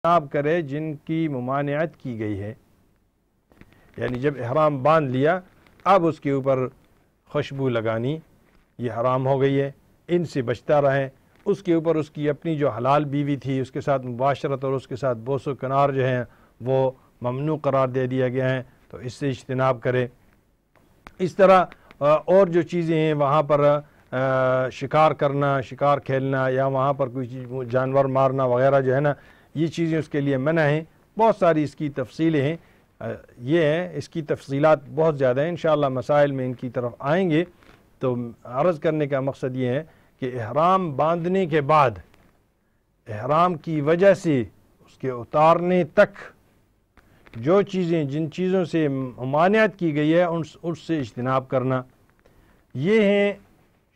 اجتناب کرے جن کی ممانعت کی گئی ہے، یعنی جب احرام باندھ لیا اب اس کے اوپر خوشبو لگانی یہ حرام ہو گئی ہے، ان سے بچتا رہے۔ اس کے اوپر اس کی اپنی جو حلال بیوی تھی اس کے ساتھ مباشرت اور اس کے ساتھ بوس و کنار جو ہیں وہ ممنوع قرار دے دیا گیا ہے، تو اس سے اجتناب کرے۔ اس طرح اور جو چیزیں ہیں وہاں پر شکار کرنا، شکار کھیلنا یا وہاں پر کوئی جانور مارنا وغیرہ جو ہے نا، یہ چیزیں اس کے لیے منع ہیں۔ بہت ساری اس کی تفصیلیں ہیں، یہ ہے اس کی تفصیلات بہت زیادہ ہیں، انشاءاللہ مسائل میں ان کی طرف آئیں گے۔ تو عرض کرنے کا مقصد یہ ہے کہ احرام باندھنے کے بعد احرام کی وجہ سے اس کے اتارنے تک جو چیزیں جن چیزوں سے ممانعت کی گئی ہے اس سے اجتناب کرنا، یہ ہیں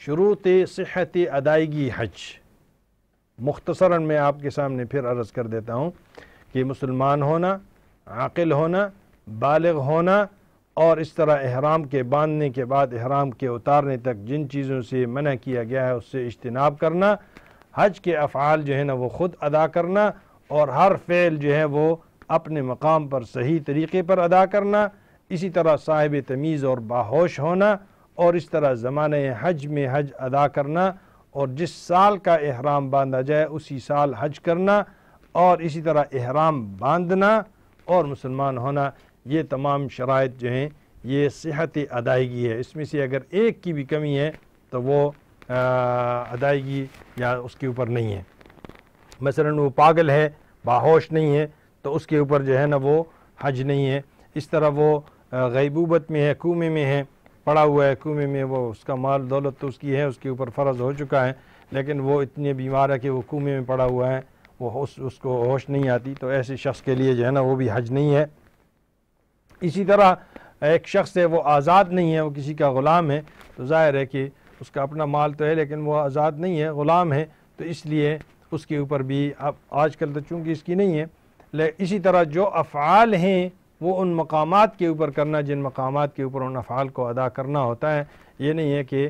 شروط صحت ادائیگی حج۔ مختصراً میں آپ کے سامنے پھر عرض کر دیتا ہوں کہ مسلمان ہونا، عاقل ہونا، بالغ ہونا، اور اس طرح احرام کے باندھنے کے بعد احرام کے اتارنے تک جن چیزوں سے منع کیا گیا ہے اس سے اجتناب کرنا، حج کے افعال جو ہے نا وہ خود ادا کرنا، اور ہر فعل جو ہے وہ اپنے مقام پر صحیح طریقے پر ادا کرنا، اسی طرح صاحب تمیز اور باہوش ہونا، اور اس طرح زمانہ حج میں حج ادا کرنا، اور جس سال کا احرام باندھا جائے اسی سال حج کرنا، اور اسی طرح احرام باندھنا اور مسلمان ہونا، یہ تمام شرائط جو ہیں یہ صحت ادائیگی ہے۔ اس میں سے اگر ایک کی بھی کمی ہے تو وہ ادائیگی یا اس کے اوپر نہیں ہے۔ مثلا وہ پاگل ہے، باہوش نہیں ہے، تو اس کے اوپر جو ہے نا وہ حج نہیں ہے۔ اس طرح وہ غیبوبت میں ہے، کومے میں ہے، پڑا ہوا ہے کومے میں، وہ اس کا مال دولت تو اس کی ہے، اس کے اوپر فرض ہو چکا ہے، لیکن وہ اتنے بیمار ہے کہ وہ کومے میں پڑا ہوا ہے، وہ اس کو ہوش نہیں آتی، تو ایسے شخص کے لیے جو ہے نا وہ بھی حج نہیں ہے۔ اسی طرح ایک شخص ہے وہ آزاد نہیں ہے، وہ کسی کا غلام ہے، تو ظاہر ہے کہ اس کا اپنا مال تو ہے لیکن وہ آزاد نہیں ہے، غلام ہے، تو اس لیے اس کے اوپر بھی اب آج کل تو چونکہ اس کی نہیں ہے۔ اسی طرح جو افعال ہیں وہ ان مقامات کے اوپر کرنا جن مقامات کے اوپر ان افعال کو ادا کرنا ہوتا ہے۔ یہ نہیں ہے کہ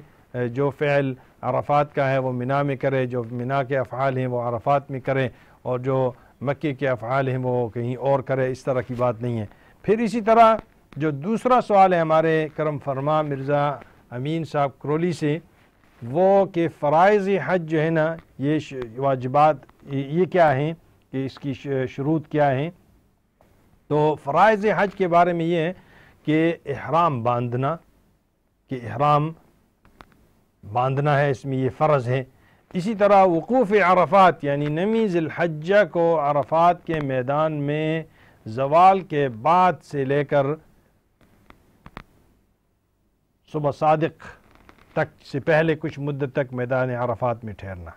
جو فعل عرفات کا ہے وہ مینا میں کرے، جو مینا کے افعال ہیں وہ عرفات میں کرے، اور جو مکے کے افعال ہیں وہ کہیں اور کرے، اس طرح کی بات نہیں ہے۔ پھر اسی طرح جو دوسرا سوال ہے ہمارے کرم فرما مرزا امین صاحب کرولی سے، وہ کہ فرائض حج جو ہے نا یہ واجبات یہ کیا ہیں، کہ اس کی شروط کیا ہیں؟ تو فرائض حج کے بارے میں یہ ہے کہ احرام باندھنا، کہ احرام باندھنا ہے، اس میں یہ فرض ہے۔ اسی طرح وقوف عرفات، یعنی 9 ذی الحجہ کو عرفات کے میدان میں زوال کے بعد سے لے کر صبح صادق تک سے پہلے کچھ مدت تک میدان عرفات میں ٹھہرنا،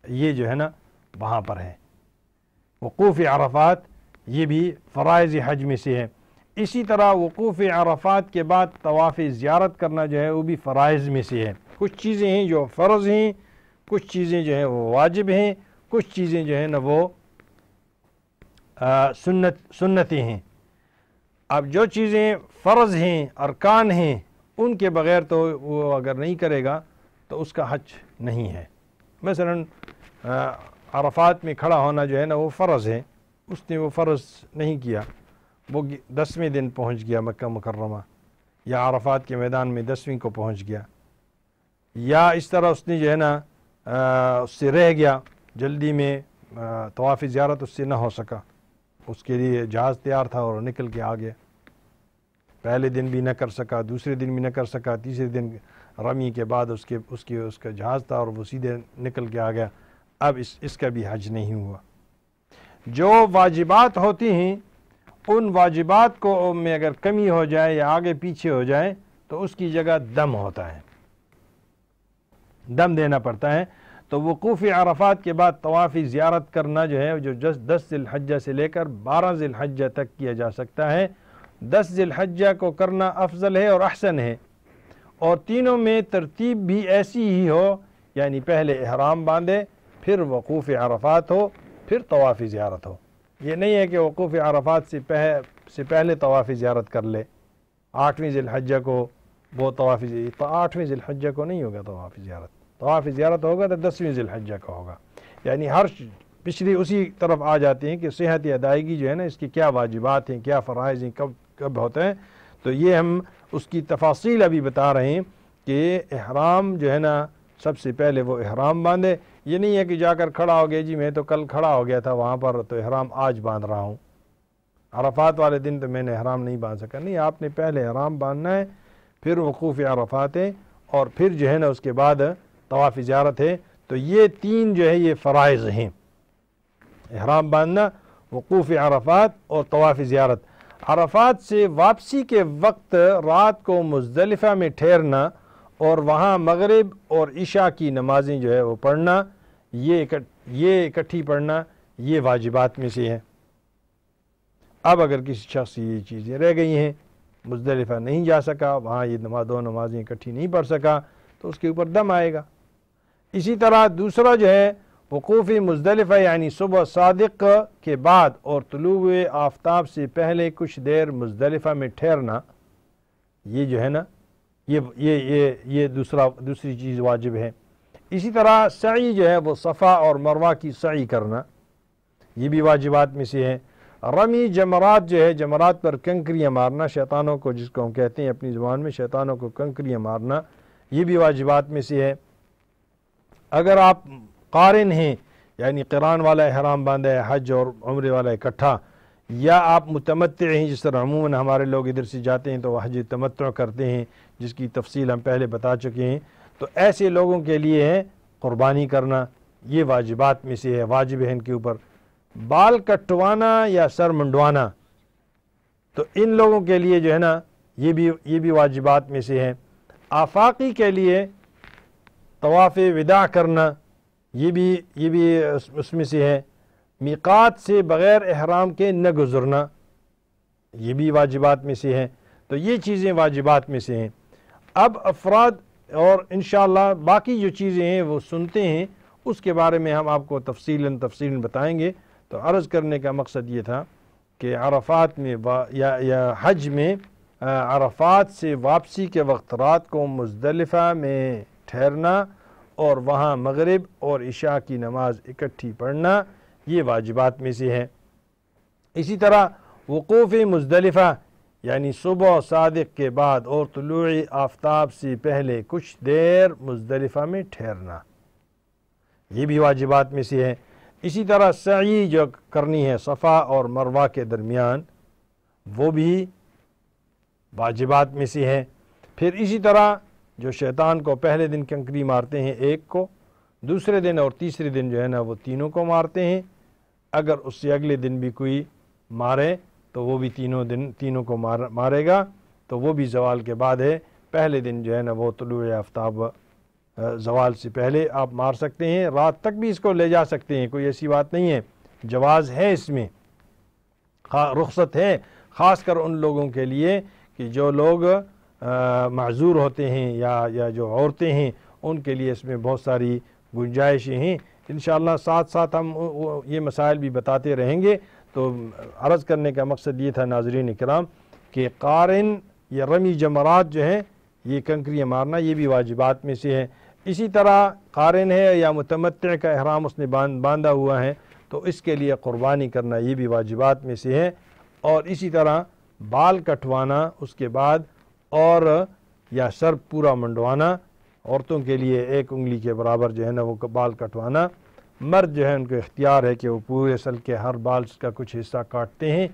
یہ جو ہے نا وہاں پر ہے۔ وقوف عرفات یہ بھی فرائض حج میں سے ہے۔ اسی طرح وقوف عرفات کے بعد طواف زیارت کرنا جو ہے وہ بھی فرائض میں سے ہے۔ کچھ چیزیں ہیں جو فرض ہیں، کچھ چیزیں جو ہیں وہ واجب ہیں، کچھ چیزیں جو ہیں نا وہ سنتیں ہیں۔ اب جو چیزیں فرض ہیں، ارکان ہیں، ان کے بغیر تو وہ اگر نہیں کرے گا تو اس کا حج نہیں ہے۔ مثلا عرفات میں کھڑا ہونا جو ہے نا وہ فرض ہے، اس نے وہ فرض نہیں کیا، وہ 10ویں دن پہنچ گیا مکہ مکرمہ، یا عرفات کے میدان میں 10ویں کو پہنچ گیا، یا اس طرح اس نے جو ہے نا اس سے رہ گیا، جلدی میں طواف زیارت اس سے نہ ہو سکا، اس کے لیے جہاز تیار تھا اور نکل کے آ گیا، پہلے دن بھی نہ کر سکا، دوسرے دن بھی نہ کر سکا، تیسرے دن رمی کے بعد اس کا جہاز تھا اور وہ سیدھے نکل کے آ گیا، اب اس کا بھی حج نہیں ہوا۔ جو واجبات ہوتی ہیں ان واجبات کو میں اگر کمی ہو جائے یا آگے پیچھے ہو جائے تو اس کی جگہ دم ہوتا ہے، دم دینا پڑتا ہے۔ تو وقوف عرفات کے بعد طواف زیارت کرنا جو ہے جو 10 ذی الحجہ سے لے کر 12 ذی الحجہ تک کیا جا سکتا ہے۔ 10 ذی الحجہ کو کرنا افضل ہے اور احسن ہے، اور تینوں میں ترتیب بھی ایسی ہی ہو، یعنی پہلے احرام باندھے، پھر وقوف عرفات ہو، پھر طواف زیارت ہو۔ یہ نہیں ہے کہ وقوف عرفات سے پہلے طواف زیارت کر لے، 8ویں ذی الحجہ کو وہ طواف 8ویں ذی الحجہ کو نہیں ہوگا طواف زیارت، طواف زیارت ہوگا تو 10ویں ذی الحجہ کا ہوگا، یعنی ہر پچھلی اسی طرف آ جاتے ہیں کہ صحت ادائیگی جو ہے نا اس کی کیا واجبات ہیں، کیا فرائض ہیں، کب ہوتے ہیں. تو یہ ہم اس کی تفاصیل ابھی بتا رہے ہیں کہ احرام جو ہے نا سب سے پہلے وہ احرام باندھے. یہ نہیں ہے کہ جا کر کھڑا ہو گیا جی میں تو کل کھڑا ہو گیا تھا وہاں پر تو احرام آج باندھ رہا ہوں، عرفات والے دن تو میں نے احرام نہیں باندھ سکا. نہیں، آپ نے پہلے احرام باندھنا ہے، پھر وقوف عرفات ہے، اور پھر جو ہے نا اس کے بعد طواف زیارت ہے. تو یہ تین جو ہے یہ فرائض ہیں، احرام باندھنا، وقوف عرفات اور طواف زیارت. عرفات سے واپسی کے وقت رات کو مزدلفہ میں ٹھہرنا اور وہاں مغرب اور عشاء کی نمازیں جو ہے وہ پڑھنا، یہ اکٹھی پڑھنا، یہ واجبات میں سے ہے. اب اگر کسی شخص یہ چیزیں رہ گئی ہیں، مزدلفہ نہیں جا سکا، وہاں یہ دو نمازیں اکٹھی نہیں پڑھ سکا، تو اس کے اوپر دم آئے گا. اسی طرح دوسرا جو ہے وقوف مزدلفہ یعنی صبح صادق کے بعد اور طلوع آفتاب سے پہلے کچھ دیر مزدلفہ میں ٹھہرنا، یہ جو ہے نا یہ دوسری چیز واجب ہے. اسی طرح سعی جو ہے وہ صفا اور مروہ کی سعی کرنا، یہ بھی واجبات میں سے ہے. رمی جمرات جو ہے جمرات پر کنکریاں مارنا، شیطانوں کو جس کو ہم کہتے ہیں اپنی زبان میں شیطانوں کو کنکریاں مارنا، یہ بھی واجبات میں سے ہے. اگر آپ قارن ہیں یعنی قران والا احرام باندھا ہے حج اور عمرے والا اکٹھا، یا آپ متمتع ہیں جس طرح عموماً ہمارے لوگ ادھر سے جاتے ہیں تو وہ حج تمتع کرتے ہیں جس کی تفصیل ہم پہلے بتا چکے ہیں، تو ایسے لوگوں کے لیے ہے قربانی کرنا، یہ واجبات میں سے ہے، واجب ہے ان کے اوپر. بال کٹوانا یا سر منڈوانا، تو ان لوگوں کے لیے جو ہے نا یہ بھی واجبات میں سے ہے. آفاقی کے لیے طواف وداع کرنا، یہ بھی اس میں سے ہے. میقات سے بغیر احرام کے نہ گزرنا، یہ بھی واجبات میں سے ہے. تو یہ چیزیں واجبات میں سے ہیں. اب افراد اور انشاءاللہ باقی جو چیزیں ہیں وہ سنتے ہیں، اس کے بارے میں ہم آپ کو تفصیلاً بتائیں گے. تو عرض کرنے کا مقصد یہ تھا کہ عرفات میں یا حج میں عرفات سے واپسی کے وقت رات کو مزدلفہ میں ٹھہرنا اور وہاں مغرب اور عشاء کی نماز اکٹھی پڑھنا، یہ واجبات میں سے ہے. اسی طرح وقوف مزدلفہ یعنی صبح صادق کے بعد اور طلوع آفتاب سے پہلے کچھ دیر مزدلفہ میں ٹھہرنا، یہ بھی واجبات میں سے ہے. اسی طرح سعی جو کرنی ہے صفا اور مروہ کے درمیان، وہ بھی واجبات میں سے ہے. پھر اسی طرح جو شیطان کو پہلے دن کنکری مارتے ہیں ایک کو، دوسرے دن اور تیسرے دن جو ہے نا وہ تینوں کو مارتے ہیں. اگر اس سے اگلے دن بھی کوئی مارے تو وہ بھی تینوں کو مارے گا. تو وہ بھی زوال کے بعد ہے. پہلے دن جو ہے نا وہ طلوع آفتاب زوال سے پہلے آپ مار سکتے ہیں، رات تک بھی اس کو لے جا سکتے ہیں، کوئی ایسی بات نہیں ہے، جواز ہے اس میں، رخصت ہے خاص کر ان لوگوں کے لیے کہ جو لوگ معذور ہوتے ہیں یا جو عورتیں ہیں، ان کے لیے اس میں بہت ساری گنجائشیں ہیں. انشاءاللہ ساتھ ساتھ ہم یہ مسائل بھی بتاتے رہیں گے. تو عرض کرنے کا مقصد یہ تھا ناظرین کرام کہ قارن یا رمی جمرات جو ہیں یہ کنکریاں مارنا، یہ بھی واجبات میں سے ہے. اسی طرح قارن ہے یا متمتع کا احرام اس نے باندھا ہوا ہے تو اس کے لیے قربانی کرنا، یہ بھی واجبات میں سے ہے. اور اسی طرح بال کٹوانا اس کے بعد اور یا سر پورا منڈوانا، عورتوں کے لیے 1 انگلی کے برابر جو ہے نا وہ بال کٹوانا. مرد جو ہے ان کو اختیار ہے کہ وہ پورے سر کے ہر بال کا کچھ حصہ کاٹتے ہیں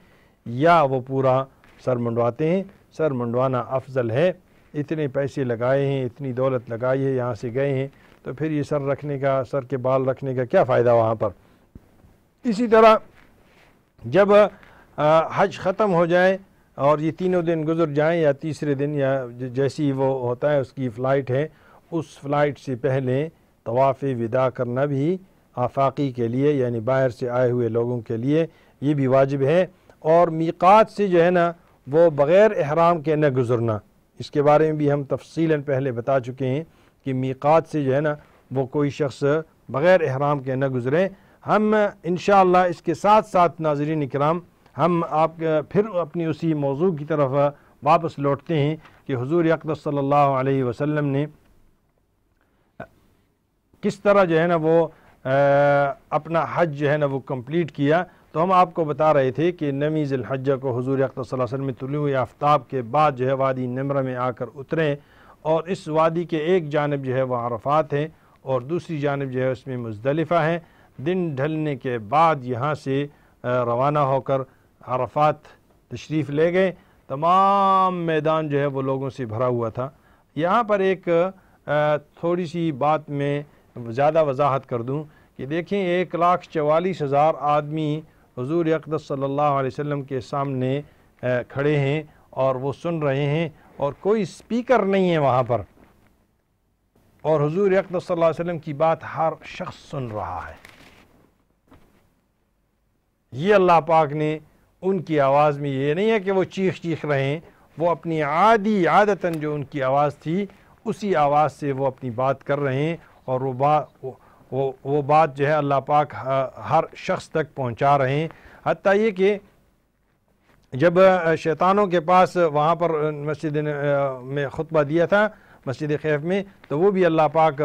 یا وہ پورا سر منڈواتے ہیں. سر منڈوانا افضل ہے. اتنے پیسے لگائے ہیں، اتنی دولت لگائی ہے، یہاں سے گئے ہیں تو پھر یہ سر کے بال رکھنے کا کیا فائدہ وہاں پر. اسی طرح جب حج ختم ہو جائے اور یہ تینوں دن گزر جائیں یا تیسرے دن یا جیسی وہ ہوتا ہے اس کی فلائٹ ہے، اس فلائٹ سے پہلے طواف وداع کرنا بھی آفاقی کے لیے یعنی باہر سے آئے ہوئے لوگوں کے لیے یہ بھی واجب ہے. اور میقات سے جو ہے نا وہ بغیر احرام کے نہ گزرنا، اس کے بارے میں بھی ہم تفصیلاً پہلے بتا چکے ہیں کہ میقات سے جو ہے نا وہ کوئی شخص بغیر احرام کے نہ گزرے. ہم انشاءاللہ اس کے ساتھ ساتھ ناظرین کرام ہم آپ پھر اپنی اسی موضوع کی طرف واپس لوٹتے ہیں کہ حضور اقدس صلی اللہ علیہ وسلم نے کس طرح جو ہے نا وہ اپنا حج جو ہے نا وہ کمپلیٹ کیا، تو ہم آپ کو بتا رہے تھے کہ 9 ذی الحجہ کو حضور اقدس صلی اللہ علیہ وسلم طلوع آفتاب کے بعد جو ہے وادی نمرہ میں آ کر اتریں، اور اس وادی کے ایک جانب جو ہے وہ عرفات ہے اور دوسری جانب جو ہے اس میں مزدلفہ ہے۔ دن ڈھلنے کے بعد یہاں سے روانہ ہو کر عرفات تشریف لے گئے۔ تمام میدان جو ہے وہ لوگوں سے بھرا ہوا تھا۔ یہاں پر ایک تھوڑی سی بات میں زیادہ وضاحت کر دوں کہ دیکھیں 1,44,000 آدمی حضور اقدس صلی اللہ علیہ وسلم کے سامنے کھڑے ہیں اور وہ سن رہے ہیں، اور کوئی سپیکر نہیں ہے وہاں پر، اور حضور اقدس صلی اللہ علیہ وسلم کی بات ہر شخص سن رہا ہے۔ یہ اللہ پاک نے ان کی آواز میں، یہ نہیں ہے کہ وہ چیخ رہے ہیں، وہ اپنی عادتاً جو ان کی آواز تھی اسی آواز سے وہ اپنی بات کر رہے ہیں، اور وہ بات جو ہے اللہ پاک ہر شخص تک پہنچا رہے ہیں۔ حتیٰ یہ کہ جب شیطانوں کے پاس وہاں پر مسجد میں خطبہ دیا تھا مسجد خیف میں، تو وہ بھی اللہ پاک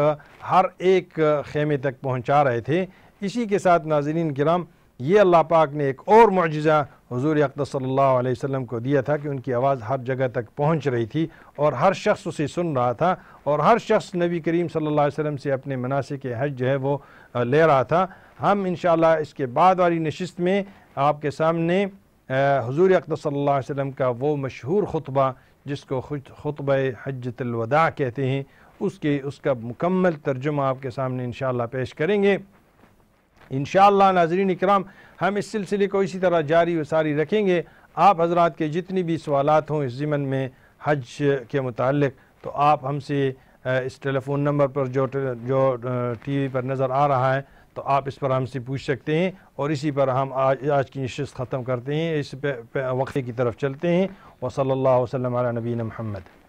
ہر ایک خیمے تک پہنچا رہے تھے۔ اسی کے ساتھ ناظرین کرام، یہ اللہ پاک نے ایک اور معجزہ حضور اقدس صلی اللہ علیہ وسلم کو دیا تھا کہ ان کی آواز ہر جگہ تک پہنچ رہی تھی اور ہر شخص اسے سن رہا تھا، اور ہر شخص نبی کریم صلی اللہ علیہ وسلم سے اپنے مناسک حج جو ہے وہ لے رہا تھا۔ ہم انشاءاللہ اس کے بعد والی نشست میں آپ کے سامنے حضور اقدس صلی اللہ علیہ وسلم کا وہ مشہور خطبہ جس کو خطبہ حجۃ الوداع کہتے ہیں، اس کا مکمل ترجمہ آپ کے سامنے انشاءاللہ پیش کریں گے۔ انشاءاللہ ناظرین اکرام، ہم اس سلسلے کو اسی طرح جاری و ساری رکھیں گے۔ آپ حضرات کے جتنی بھی سوالات ہوں اس ضمن میں حج کے متعلق، تو آپ ہم سے اس ٹیلی فون نمبر پر جو ٹی وی پر نظر آ رہا ہے، تو آپ اس پر ہم سے پوچھ سکتے ہیں، اور اسی پر ہم آج کی نشست ختم کرتے ہیں، اس وقفے کی طرف چلتے ہیں۔ وصلی اللہ وسلم علی نبینا محمد۔